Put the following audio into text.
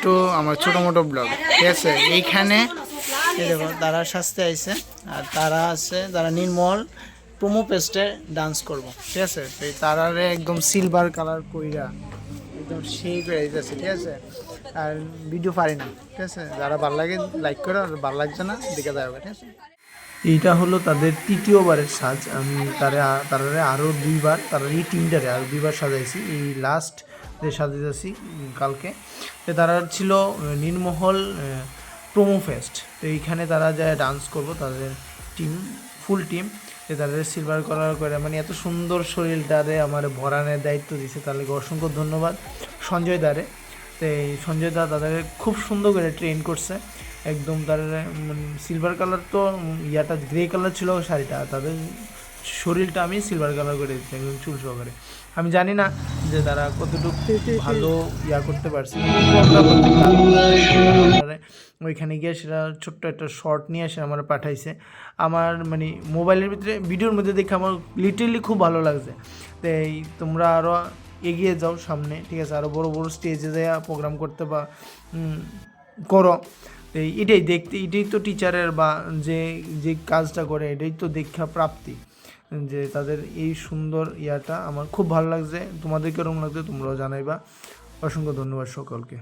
Two আমার ছোটো মোটো blog, ঠিক আছে। এইখানে দেখো তারা সাজতে আইছে আর তারা আছে, তারা নির্মল প্রোমো পেস্টে ডান্স করবো, ঠিক আছে। তো এই তারারে একদম সিলভার কালার কইরা একদম সেই করে দিতেছে, ঠিক আছে। আর ভিডিও পারি না, ঠিক আছে। যারা ভালো লাগে লাইক করো, আর ভালো লাগছে না দেখে যাবে, ঠিক আছে। এইটা হলো তাদের তৃতীয়বারের সাজ। আমি তারারে আরও দুইবার, তারা এই টিমটারে আরও দুইবার সাজাইছি। এই লাস্ট যে সাজাইছি কালকে, তো তারা ছিল নীলমহল প্রোমো ফেস্ট। তো এইখানে তারা যায় ডান্স করবো, তাদের টিম ফুল টিম। তো তাদের সিলভার কালার করে মানে এত সুন্দর শরীরটারে আমার ভরানোর দায়িত্ব দিছে, তাহলে অসংখ্য ধন্যবাদ সঞ্জয় দারে। তো এই সঞ্জয় দা তাদের খুব সুন্দর করে ট্রেন করছে একদম। তার সিলভার কালার তো ইয়াটা গ্রে কালার ছিল শাড়িটা, তাদের শরীরটা আমি সিলভার কালার করে দিচ্ছি একদম চুল সহকারে। আমি জানি না যে তারা কতটুকু ভালো ইয়া করতে পারছে। ওইখানে গিয়ে সেটা ছোট্ট একটা শর্ট নিয়ে এসে আমার পাঠাইছে। আমার মানে মোবাইলের ভিতরে ভিডিওর মধ্যে দেখে আমার লিটারেলি খুব ভালো লাগছে। তো এই তোমরা আরও এগিয়ে যাও সামনে, ঠিক আছে। আরও বড় বড় স্টেজে যাওয়া প্রোগ্রাম করতে বা করো। এটাই দেখতে, এটাই তো টিচারের বা যে যে কাজটা করে এটাই তো দীক্ষা প্রাপ্তি, যে তাদের এই সুন্দর ইয়াটা আমার খুব ভালো লাগছে। তোমাদের কেরকম লাগছে তোমরাও জানাইবা। অসংখ্য ধন্যবাদ সকলকে।